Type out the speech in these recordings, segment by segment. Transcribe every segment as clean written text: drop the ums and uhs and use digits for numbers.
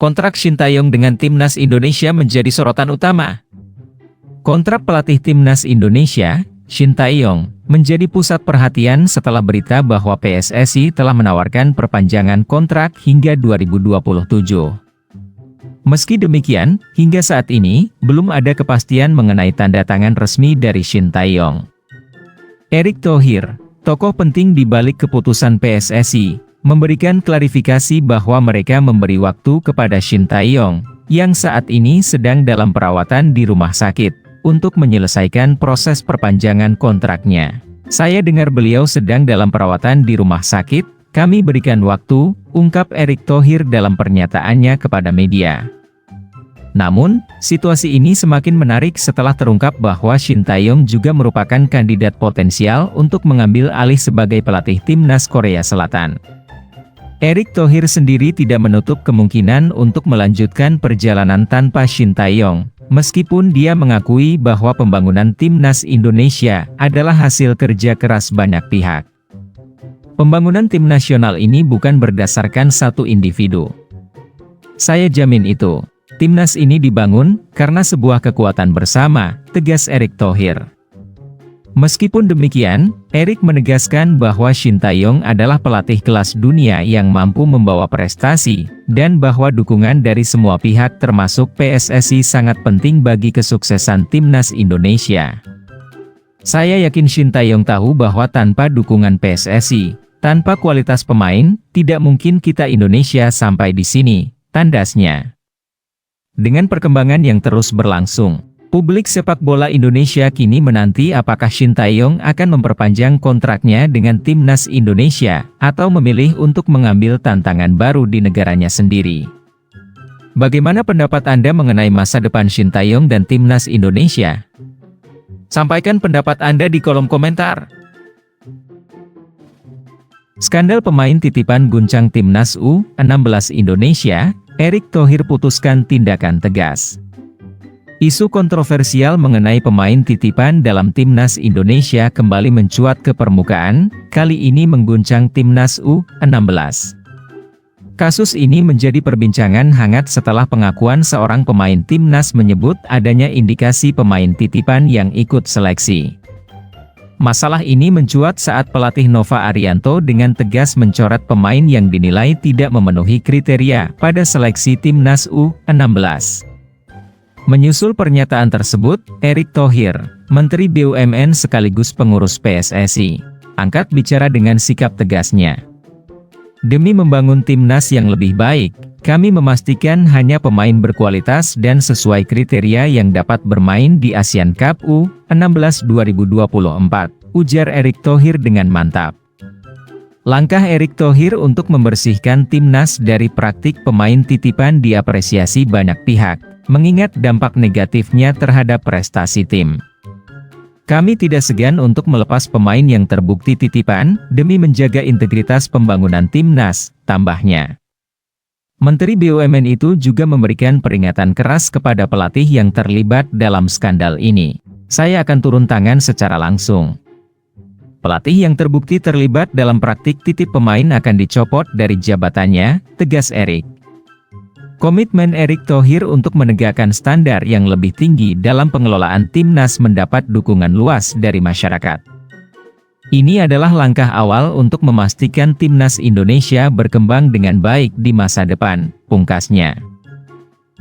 Kontrak Sintayong dengan Timnas Indonesia menjadi sorotan utama. Kontrak pelatih Timnas Indonesia, Sintayong, menjadi pusat perhatian setelah berita bahwa PSSI telah menawarkan perpanjangan kontrak hingga 2027. Meski demikian, hingga saat ini, belum ada kepastian mengenai tanda tangan resmi dari Sintayong. Erick Thohir, tokoh penting di balik keputusan PSSI, memberikan klarifikasi bahwa mereka memberi waktu kepada Sintayong, yang saat ini sedang dalam perawatan di rumah sakit, untuk menyelesaikan proses perpanjangan kontraknya. Saya dengar beliau sedang dalam perawatan di rumah sakit, kami berikan waktu, ungkap Erick Thohir dalam pernyataannya kepada media. Namun, situasi ini semakin menarik setelah terungkap bahwa Sintayong juga merupakan kandidat potensial untuk mengambil alih sebagai pelatih Timnas Korea Selatan. Erick Thohir sendiri tidak menutup kemungkinan untuk melanjutkan perjalanan tanpa Sintayong, meskipun dia mengakui bahwa pembangunan Timnas Indonesia adalah hasil kerja keras banyak pihak. Pembangunan tim nasional ini bukan berdasarkan satu individu. Saya jamin itu. Timnas ini dibangun karena sebuah kekuatan bersama, tegas Erick Thohir. Meskipun demikian, Erick menegaskan bahwa Sintayong adalah pelatih kelas dunia yang mampu membawa prestasi, dan bahwa dukungan dari semua pihak termasuk PSSI sangat penting bagi kesuksesan Timnas Indonesia. Saya yakin Sintayong tahu bahwa tanpa dukungan PSSI, tanpa kualitas pemain, tidak mungkin kita Indonesia sampai di sini, tandasnya. Dengan perkembangan yang terus berlangsung, publik sepak bola Indonesia kini menanti apakah Sintayong akan memperpanjang kontraknya dengan Timnas Indonesia, atau memilih untuk mengambil tantangan baru di negaranya sendiri. Bagaimana pendapat Anda mengenai masa depan Sintayong dan Timnas Indonesia? Sampaikan pendapat Anda di kolom komentar. Skandal pemain titipan guncang Timnas U16 Indonesia, Erick Thohir putuskan tindakan tegas. Isu kontroversial mengenai pemain titipan dalam Timnas Indonesia kembali mencuat ke permukaan, kali ini mengguncang Timnas U16. Kasus ini menjadi perbincangan hangat setelah pengakuan seorang pemain Timnas menyebut adanya indikasi pemain titipan yang ikut seleksi. Masalah ini mencuat saat pelatih Nova Arianto dengan tegas mencoret pemain yang dinilai tidak memenuhi kriteria pada seleksi Timnas U16. Menyusul pernyataan tersebut, Erick Thohir, Menteri BUMN sekaligus pengurus PSSI, angkat bicara dengan sikap tegasnya. Demi membangun Timnas yang lebih baik, kami memastikan hanya pemain berkualitas dan sesuai kriteria yang dapat bermain di Asian Cup U16 2024, ujar Erick Thohir dengan mantap. Langkah Erick Thohir untuk membersihkan Timnas dari praktik pemain titipan diapresiasi banyak pihak, mengingat dampak negatifnya terhadap prestasi tim. Kami tidak segan untuk melepas pemain yang terbukti titipan, demi menjaga integritas pembangunan Timnas, tambahnya. Menteri BUMN itu juga memberikan peringatan keras kepada pelatih yang terlibat dalam skandal ini. Saya akan turun tangan secara langsung. Pelatih yang terbukti terlibat dalam praktik titip pemain akan dicopot dari jabatannya, tegas Erick. Komitmen Erick Thohir untuk menegakkan standar yang lebih tinggi dalam pengelolaan Timnas mendapat dukungan luas dari masyarakat. Ini adalah langkah awal untuk memastikan Timnas Indonesia berkembang dengan baik di masa depan, pungkasnya.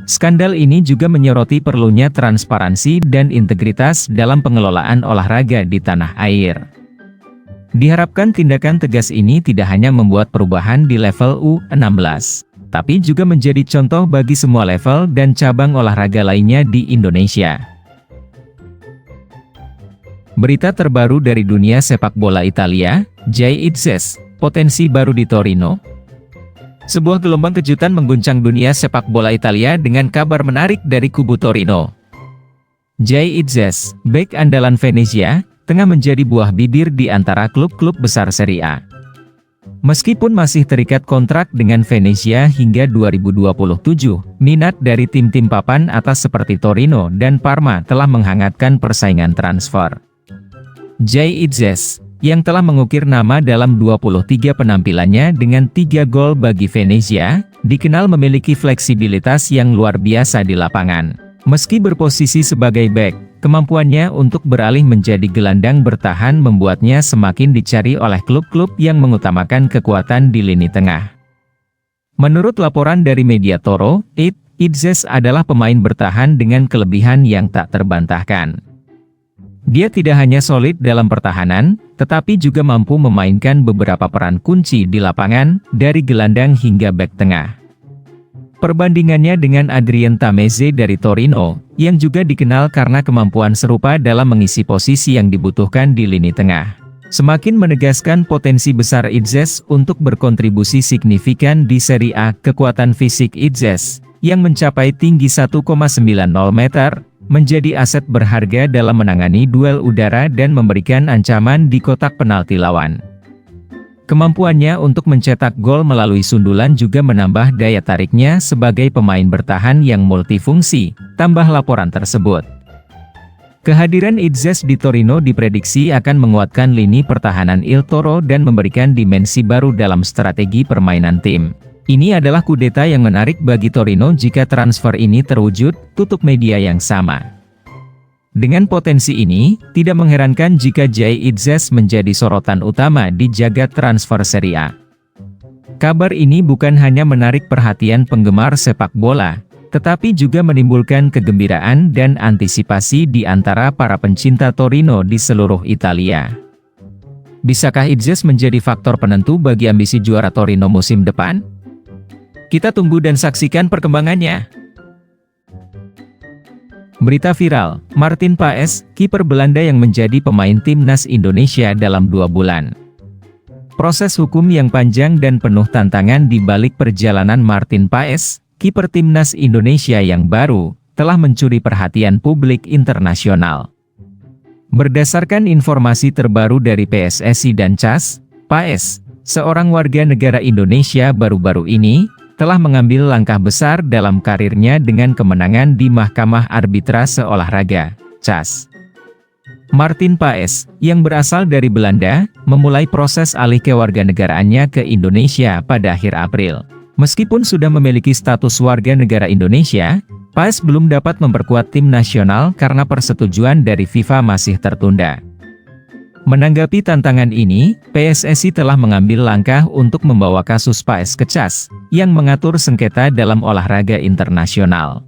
Skandal ini juga menyoroti perlunya transparansi dan integritas dalam pengelolaan olahraga di tanah air. Diharapkan tindakan tegas ini tidak hanya membuat perubahan di level U16, tapi juga menjadi contoh bagi semua level dan cabang olahraga lainnya di Indonesia. Berita terbaru dari dunia sepak bola Italia, Jay Itzes, potensi baru di Torino. Sebuah gelombang kejutan mengguncang dunia sepak bola Italia dengan kabar menarik dari kubu Torino. Jay Itzes, bek andalan Venezia, tengah menjadi buah bibir di antara klub-klub besar Serie A. Meskipun masih terikat kontrak dengan Venezia hingga 2027, minat dari tim-tim papan atas seperti Torino dan Parma telah menghangatkan persaingan transfer. Jay Itzes, yang telah mengukir nama dalam 23 penampilannya dengan 3 gol bagi Venezia, dikenal memiliki fleksibilitas yang luar biasa di lapangan. Meski berposisi sebagai bek, kemampuannya untuk beralih menjadi gelandang bertahan membuatnya semakin dicari oleh klub-klub yang mengutamakan kekuatan di lini tengah. Menurut laporan dari media Toro, Itzel adalah pemain bertahan dengan kelebihan yang tak terbantahkan. Dia tidak hanya solid dalam pertahanan, tetapi juga mampu memainkan beberapa peran kunci di lapangan, dari gelandang hingga bek tengah. Perbandingannya dengan Adrien Tameze dari Torino, yang juga dikenal karena kemampuan serupa dalam mengisi posisi yang dibutuhkan di lini tengah, semakin menegaskan potensi besar Itzel untuk berkontribusi signifikan di Serie A. Kekuatan fisik Itzel, yang mencapai tinggi 1,90 meter, menjadi aset berharga dalam menangani duel udara dan memberikan ancaman di kotak penalti lawan. Kemampuannya untuk mencetak gol melalui sundulan juga menambah daya tariknya sebagai pemain bertahan yang multifungsi, tambah laporan tersebut. Kehadiran Itzel di Torino diprediksi akan menguatkan lini pertahanan Il Toro dan memberikan dimensi baru dalam strategi permainan tim. Ini adalah kudeta yang menarik bagi Torino jika transfer ini terwujud, tutup media yang sama. Dengan potensi ini, tidak mengherankan jika Jay Itzel menjadi sorotan utama di jagat transfer Serie A. Kabar ini bukan hanya menarik perhatian penggemar sepak bola, tetapi juga menimbulkan kegembiraan dan antisipasi di antara para pencinta Torino di seluruh Italia. Bisakah Itzel menjadi faktor penentu bagi ambisi juara Torino musim depan? Kita tunggu dan saksikan perkembangannya. Berita viral, Martin Paes, kiper Belanda yang menjadi pemain timnas Indonesia dalam 2 bulan. Proses hukum yang panjang dan penuh tantangan di balik perjalanan Martin Paes, kiper timnas Indonesia yang baru, telah mencuri perhatian publik internasional. Berdasarkan informasi terbaru dari PSSI dan CAS, Paes, seorang warga negara Indonesia baru-baru ini, telah mengambil langkah besar dalam karirnya dengan kemenangan di Mahkamah Arbitrase Olahraga, CAS. Martin Paes, yang berasal dari Belanda, memulai proses alih kewarganegaraannya ke Indonesia pada akhir April. Meskipun sudah memiliki status warga negara Indonesia, Paes belum dapat memperkuat tim nasional karena persetujuan dari FIFA masih tertunda. Menanggapi tantangan ini, PSSI telah mengambil langkah untuk membawa kasus Paes ke CAS, yang mengatur sengketa dalam olahraga internasional.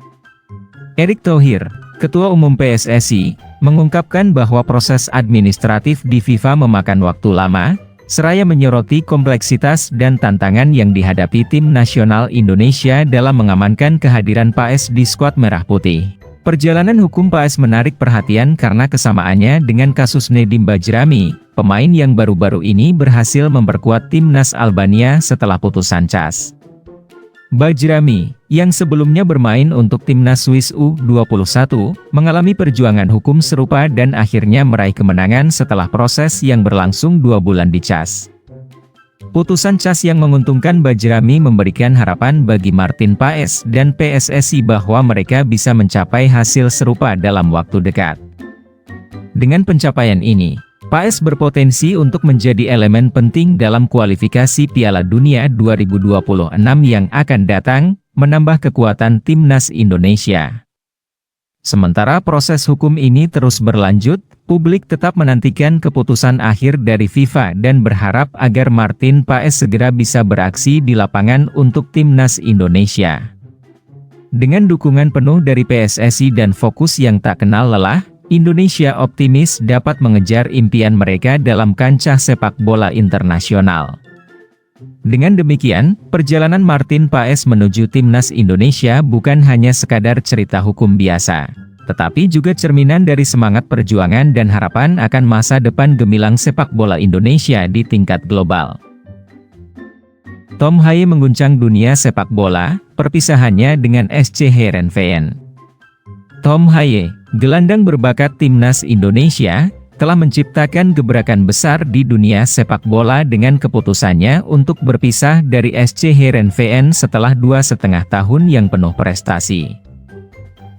Erick Thohir, Ketua Umum PSSI, mengungkapkan bahwa proses administratif di FIFA memakan waktu lama, seraya menyoroti kompleksitas dan tantangan yang dihadapi tim nasional Indonesia dalam mengamankan kehadiran Paes di skuad Merah Putih. Perjalanan hukum Paes menarik perhatian karena kesamaannya dengan kasus Nedim Bajrami, pemain yang baru-baru ini berhasil memperkuat timnas Albania setelah putusan CAS. Bajrami, yang sebelumnya bermain untuk timnas Swiss U21, mengalami perjuangan hukum serupa dan akhirnya meraih kemenangan setelah proses yang berlangsung 2 bulan di CAS. Putusan CAS yang menguntungkan Bajrami memberikan harapan bagi Martin Paes dan PSSI bahwa mereka bisa mencapai hasil serupa dalam waktu dekat. Dengan pencapaian ini, Paes berpotensi untuk menjadi elemen penting dalam kualifikasi Piala Dunia 2026 yang akan datang, menambah kekuatan timnas Indonesia. Sementara proses hukum ini terus berlanjut, publik tetap menantikan keputusan akhir dari FIFA dan berharap agar Martin Paes segera bisa beraksi di lapangan untuk timnas Indonesia. Dengan dukungan penuh dari PSSI dan fokus yang tak kenal lelah, Indonesia optimis dapat mengejar impian mereka dalam kancah sepak bola internasional. Dengan demikian, perjalanan Martin Paes menuju timnas Indonesia bukan hanya sekadar cerita hukum biasa, tetapi juga cerminan dari semangat perjuangan dan harapan akan masa depan gemilang sepak bola Indonesia di tingkat global. Tom Haye mengguncang dunia sepak bola, perpisahannya dengan SC Heerenveen. Tom Haye, gelandang berbakat timnas Indonesia, telah menciptakan gebrakan besar di dunia sepak bola dengan keputusannya untuk berpisah dari SC Heerenveen setelah 2,5 tahun yang penuh prestasi.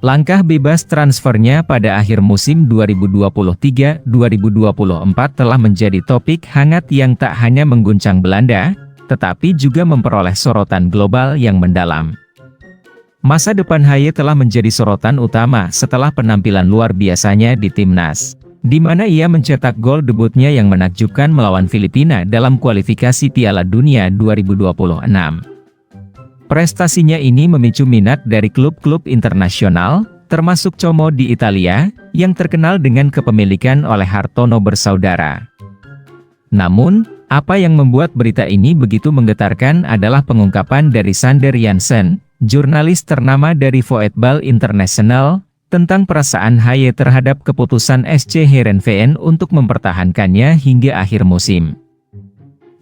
Langkah bebas transfernya pada akhir musim 2023-2024 telah menjadi topik hangat yang tak hanya mengguncang Belanda, tetapi juga memperoleh sorotan global yang mendalam. Masa depan Haye telah menjadi sorotan utama setelah penampilan luar biasanya di Timnas, di mana ia mencetak gol debutnya yang menakjubkan melawan Filipina dalam kualifikasi Piala Dunia 2026. Prestasinya ini memicu minat dari klub-klub internasional, termasuk Como di Italia, yang terkenal dengan kepemilikan oleh Hartono bersaudara. Namun, apa yang membuat berita ini begitu menggetarkan adalah pengungkapan dari Sander Jansen, jurnalis ternama dari Voetbal International, tentang perasaan Haye terhadap keputusan SC Heerenveen untuk mempertahankannya hingga akhir musim.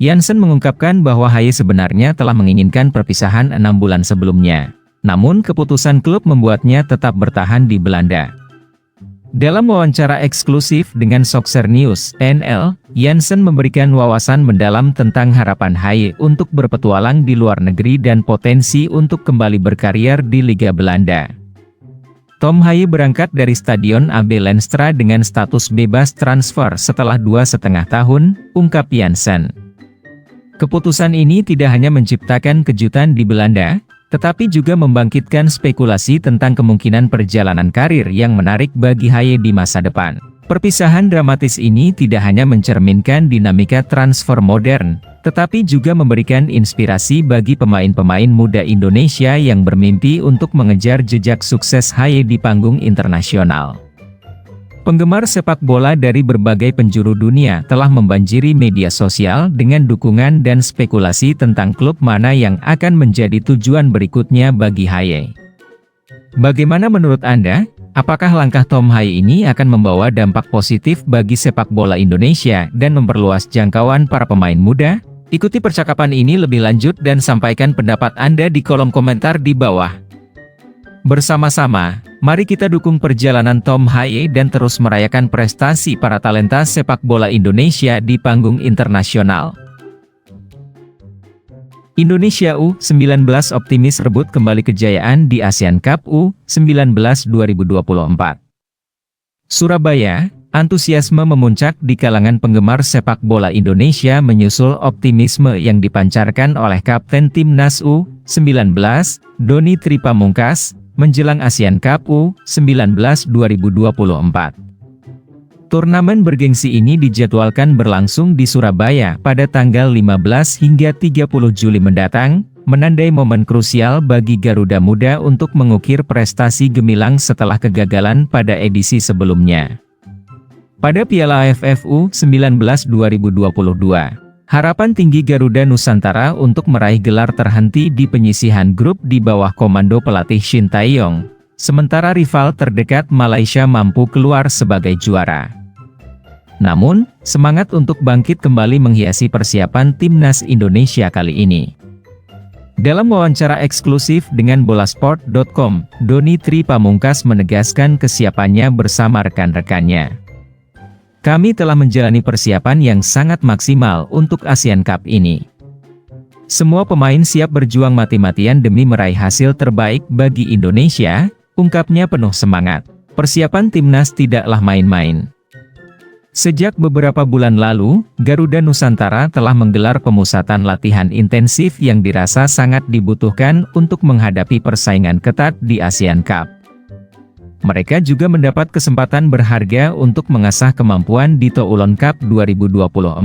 Jansen mengungkapkan bahwa Haye sebenarnya telah menginginkan perpisahan 6 bulan sebelumnya. Namun keputusan klub membuatnya tetap bertahan di Belanda. Dalam wawancara eksklusif dengan Soccer News NL, Jansen memberikan wawasan mendalam tentang harapan Haye untuk berpetualang di luar negeri dan potensi untuk kembali berkarier di Liga Belanda. Tom Haye berangkat dari Stadion AB Lenstra dengan status bebas transfer setelah 2,5 tahun, ungkap Jansen. Keputusan ini tidak hanya menciptakan kejutan di Belanda, tetapi juga membangkitkan spekulasi tentang kemungkinan perjalanan karir yang menarik bagi Haye di masa depan. Perpisahan dramatis ini tidak hanya mencerminkan dinamika transfer modern, tetapi juga memberikan inspirasi bagi pemain-pemain muda Indonesia yang bermimpi untuk mengejar jejak sukses Haye di panggung internasional. Penggemar sepak bola dari berbagai penjuru dunia telah membanjiri media sosial dengan dukungan dan spekulasi tentang klub mana yang akan menjadi tujuan berikutnya bagi Haye. Bagaimana menurut Anda? Apakah langkah Tom Haye ini akan membawa dampak positif bagi sepak bola Indonesia dan memperluas jangkauan para pemain muda? Ikuti percakapan ini lebih lanjut dan sampaikan pendapat Anda di kolom komentar di bawah. Bersama-sama, mari kita dukung perjalanan Tom Haye dan terus merayakan prestasi para talenta sepak bola Indonesia di panggung internasional. Indonesia U19 optimis rebut kembali kejayaan di Asian Cup U19 2024. Surabaya, antusiasme memuncak di kalangan penggemar sepak bola Indonesia menyusul optimisme yang dipancarkan oleh Kapten Timnas U19, Doni Tripamungkas, menjelang Asian Cup U19 2024. Turnamen bergengsi ini dijadwalkan berlangsung di Surabaya pada tanggal 15 hingga 30 Juli mendatang, menandai momen krusial bagi Garuda Muda untuk mengukir prestasi gemilang setelah kegagalan pada edisi sebelumnya. Pada Piala AFF U19 2022, harapan tinggi Garuda Nusantara untuk meraih gelar terhenti di penyisihan grup di bawah komando pelatih Shin Tae-yong, sementara rival terdekat Malaysia mampu keluar sebagai juara. Namun, semangat untuk bangkit kembali menghiasi persiapan Timnas Indonesia kali ini. Dalam wawancara eksklusif dengan Bolasport.com, Doni Tripamungkas menegaskan kesiapannya bersama rekan-rekannya. Kami telah menjalani persiapan yang sangat maksimal untuk Asian Cup ini. Semua pemain siap berjuang mati-matian demi meraih hasil terbaik bagi Indonesia, ungkapnya penuh semangat. Persiapan timnas tidaklah main-main. Sejak beberapa bulan lalu, Garuda Nusantara telah menggelar pemusatan latihan intensif yang dirasa sangat dibutuhkan untuk menghadapi persaingan ketat di Asian Cup. Mereka juga mendapat kesempatan berharga untuk mengasah kemampuan di Toulon Cup 2024,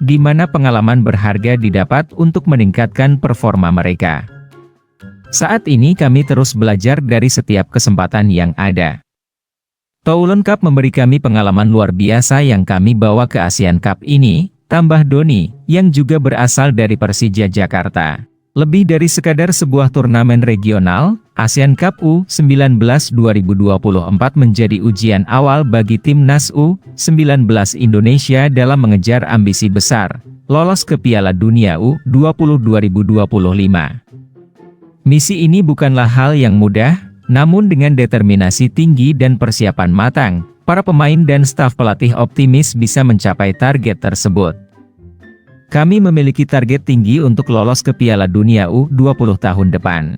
di mana pengalaman berharga didapat untuk meningkatkan performa mereka. Saat ini kami terus belajar dari setiap kesempatan yang ada. Toulon Cup memberi kami pengalaman luar biasa yang kami bawa ke Asian Cup ini, tambah Doni, yang juga berasal dari Persija Jakarta. Lebih dari sekadar sebuah turnamen regional, Asian Cup U19 2024 menjadi ujian awal bagi Timnas U19 Indonesia dalam mengejar ambisi besar, lolos ke Piala Dunia U20 2025. Misi ini bukanlah hal yang mudah, namun dengan determinasi tinggi dan persiapan matang, para pemain dan staf pelatih optimis bisa mencapai target tersebut. Kami memiliki target tinggi untuk lolos ke Piala Dunia U20 tahun depan.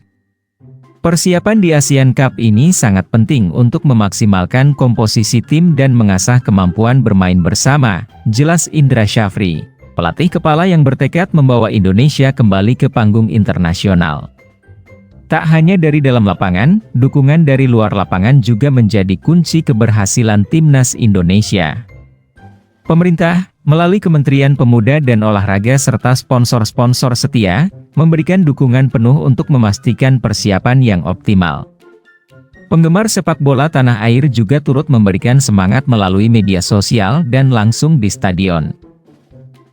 Persiapan di Asian Cup ini sangat penting untuk memaksimalkan komposisi tim dan mengasah kemampuan bermain bersama, jelas Indra Syafri, pelatih kepala yang bertekad membawa Indonesia kembali ke panggung internasional. Tak hanya dari dalam lapangan, dukungan dari luar lapangan juga menjadi kunci keberhasilan timnas Indonesia. Pemerintah, melalui Kementerian Pemuda dan Olahraga serta sponsor-sponsor setia, memberikan dukungan penuh untuk memastikan persiapan yang optimal. Penggemar sepak bola tanah air juga turut memberikan semangat melalui media sosial dan langsung di stadion.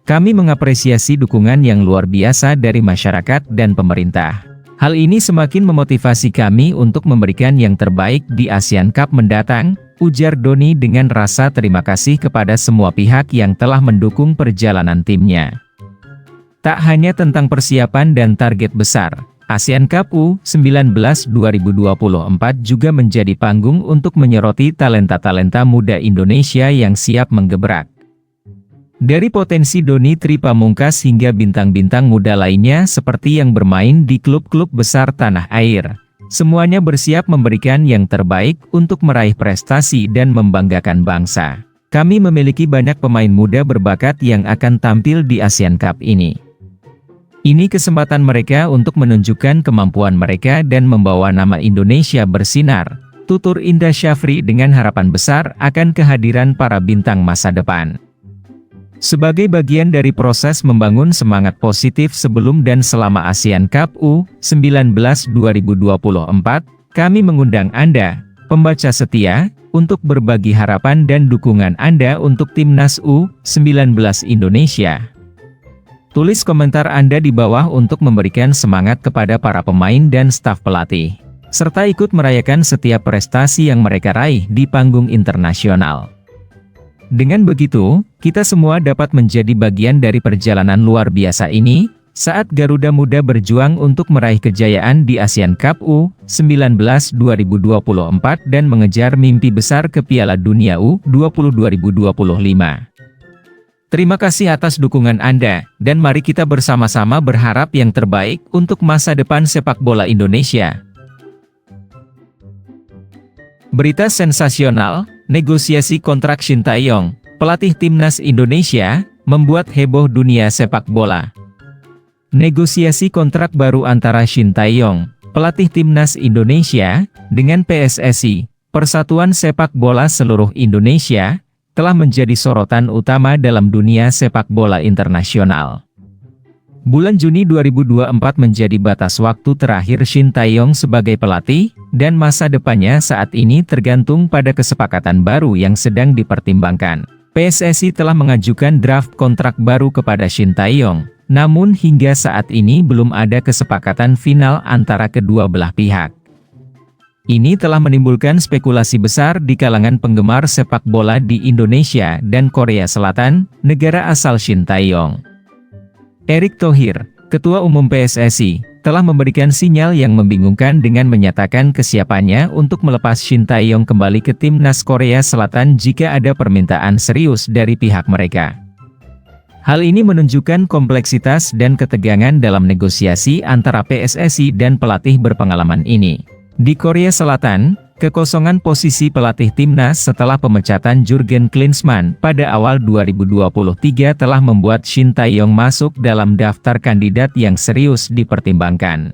Kami mengapresiasi dukungan yang luar biasa dari masyarakat dan pemerintah. Hal ini semakin memotivasi kami untuk memberikan yang terbaik di Asian Cup mendatang, ujar Doni dengan rasa terima kasih kepada semua pihak yang telah mendukung perjalanan timnya. Tak hanya tentang persiapan dan target besar, Asian Cup U19 2024 juga menjadi panggung untuk menyoroti talenta-talenta muda Indonesia yang siap menggebrak. Dari potensi Doni Tripamungkas hingga bintang-bintang muda lainnya seperti yang bermain di klub-klub besar tanah air, semuanya bersiap memberikan yang terbaik untuk meraih prestasi dan membanggakan bangsa. Kami memiliki banyak pemain muda berbakat yang akan tampil di Asian Cup ini. Ini kesempatan mereka untuk menunjukkan kemampuan mereka dan membawa nama Indonesia bersinar, tutur Indra Syafri dengan harapan besar akan kehadiran para bintang masa depan. Sebagai bagian dari proses membangun semangat positif sebelum dan selama Asian Cup U19 2024, kami mengundang Anda, pembaca setia, untuk berbagi harapan dan dukungan Anda untuk Timnas U19 Indonesia. Tulis komentar Anda di bawah untuk memberikan semangat kepada para pemain dan staf pelatih, serta ikut merayakan setiap prestasi yang mereka raih di panggung internasional. Dengan begitu, kita semua dapat menjadi bagian dari perjalanan luar biasa ini, saat Garuda Muda berjuang untuk meraih kejayaan di Asian Cup U19 2024 dan mengejar mimpi besar ke Piala Dunia U20 2025. Terima kasih atas dukungan Anda, dan mari kita bersama-sama berharap yang terbaik untuk masa depan sepak bola Indonesia. Berita sensasional, negosiasi kontrak Shin Tae-yong, pelatih timnas Indonesia, membuat heboh dunia sepak bola. Negosiasi kontrak baru antara Shin Tae-yong, pelatih timnas Indonesia, dengan PSSI, Persatuan Sepak Bola Seluruh Indonesia, telah menjadi sorotan utama dalam dunia sepak bola internasional. Bulan Juni 2024 menjadi batas waktu terakhir Shin Tae-yong sebagai pelatih, dan masa depannya saat ini tergantung pada kesepakatan baru yang sedang dipertimbangkan. PSSI telah mengajukan draft kontrak baru kepada Shin Tae-yong, namun hingga saat ini belum ada kesepakatan final antara kedua belah pihak. Ini telah menimbulkan spekulasi besar di kalangan penggemar sepak bola di Indonesia dan Korea Selatan, negara asal Shin Tae-yong. Erick Thohir, Ketua Umum PSSI, telah memberikan sinyal yang membingungkan dengan menyatakan kesiapannya untuk melepas Shin Tae-yong kembali ke timnas Korea Selatan jika ada permintaan serius dari pihak mereka. Hal ini menunjukkan kompleksitas dan ketegangan dalam negosiasi antara PSSI dan pelatih berpengalaman ini. Di Korea Selatan, kekosongan posisi pelatih timnas setelah pemecatan Jurgen Klinsmann pada awal 2023 telah membuat Shin Tae-yong masuk dalam daftar kandidat yang serius dipertimbangkan.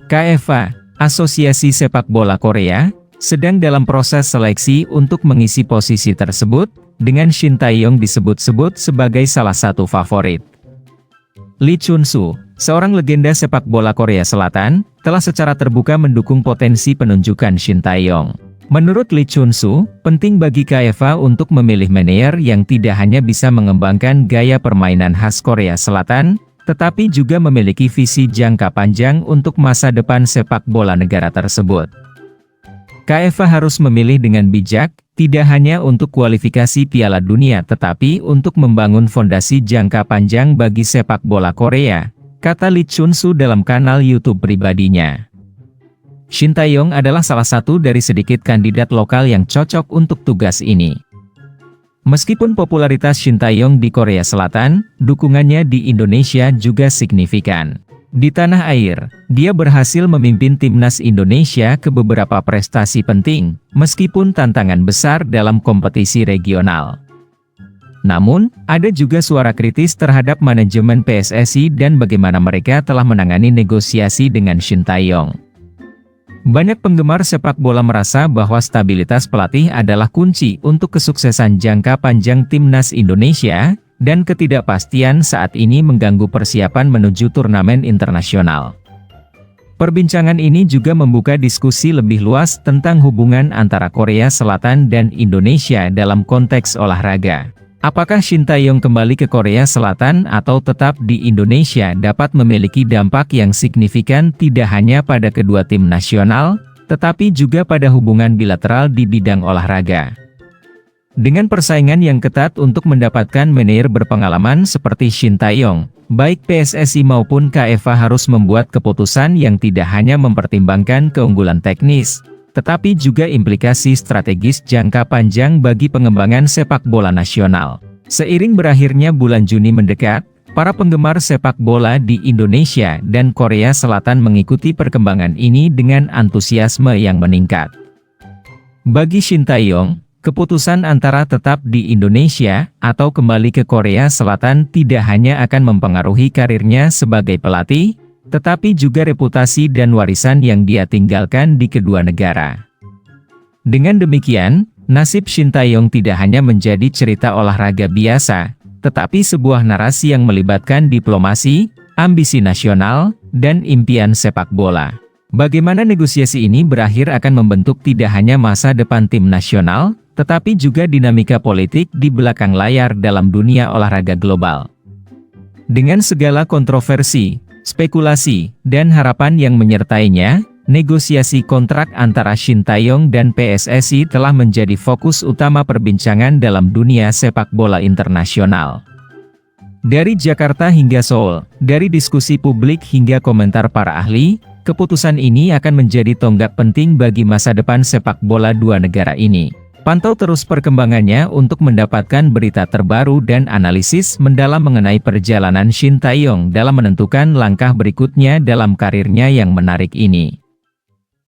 KFA, Asosiasi Sepak Bola Korea, sedang dalam proses seleksi untuk mengisi posisi tersebut, dengan Shin Tae-yong disebut-sebut sebagai salah satu favorit. Lee Chun-soo, seorang legenda sepak bola Korea Selatan, telah secara terbuka mendukung potensi penunjukan Shin Tae-yong. Menurut Lee Chun-soo, penting bagi KFA untuk memilih manajer yang tidak hanya bisa mengembangkan gaya permainan khas Korea Selatan, tetapi juga memiliki visi jangka panjang untuk masa depan sepak bola negara tersebut. KFA harus memilih dengan bijak, tidak hanya untuk kualifikasi Piala Dunia tetapi untuk membangun fondasi jangka panjang bagi sepak bola Korea, kata Lee Chun-soo dalam kanal YouTube pribadinya. Shin Tae-yong adalah salah satu dari sedikit kandidat lokal yang cocok untuk tugas ini. Meskipun popularitas Shin Tae-yong di Korea Selatan, dukungannya di Indonesia juga signifikan. Di tanah air, dia berhasil memimpin timnas Indonesia ke beberapa prestasi penting, meskipun tantangan besar dalam kompetisi regional. Namun, ada juga suara kritis terhadap manajemen PSSI dan bagaimana mereka telah menangani negosiasi dengan Shin Tae-yong. Banyak penggemar sepak bola merasa bahwa stabilitas pelatih adalah kunci untuk kesuksesan jangka panjang timnas Indonesia, dan ketidakpastian saat ini mengganggu persiapan menuju turnamen internasional. Perbincangan ini juga membuka diskusi lebih luas tentang hubungan antara Korea Selatan dan Indonesia dalam konteks olahraga. Apakah Shin Tae-yong kembali ke Korea Selatan atau tetap di Indonesia dapat memiliki dampak yang signifikan tidak hanya pada kedua tim nasional, tetapi juga pada hubungan bilateral di bidang olahraga. Dengan persaingan yang ketat untuk mendapatkan manajer berpengalaman seperti Shin Tae-yong, baik PSSI maupun KFA harus membuat keputusan yang tidak hanya mempertimbangkan keunggulan teknis, tetapi juga implikasi strategis jangka panjang bagi pengembangan sepak bola nasional. Seiring berakhirnya bulan Juni mendekat, para penggemar sepak bola di Indonesia dan Korea Selatan mengikuti perkembangan ini dengan antusiasme yang meningkat. Bagi Shin Tae-yong, keputusan antara tetap di Indonesia atau kembali ke Korea Selatan tidak hanya akan mempengaruhi karirnya sebagai pelatih, tetapi juga reputasi dan warisan yang dia tinggalkan di kedua negara. Dengan demikian, nasib Shin Tae-yong tidak hanya menjadi cerita olahraga biasa, tetapi sebuah narasi yang melibatkan diplomasi, ambisi nasional, dan impian sepak bola. Bagaimana negosiasi ini berakhir akan membentuk tidak hanya masa depan tim nasional, tetapi juga dinamika politik di belakang layar dalam dunia olahraga global. Dengan segala kontroversi, spekulasi, dan harapan yang menyertainya, negosiasi kontrak antara Shin Tae-yong dan PSSI telah menjadi fokus utama perbincangan dalam dunia sepak bola internasional. Dari Jakarta hingga Seoul, dari diskusi publik hingga komentar para ahli, keputusan ini akan menjadi tonggak penting bagi masa depan sepak bola dua negara ini. Pantau terus perkembangannya untuk mendapatkan berita terbaru dan analisis mendalam mengenai perjalanan Shin Tae-yong dalam menentukan langkah berikutnya dalam karirnya yang menarik ini.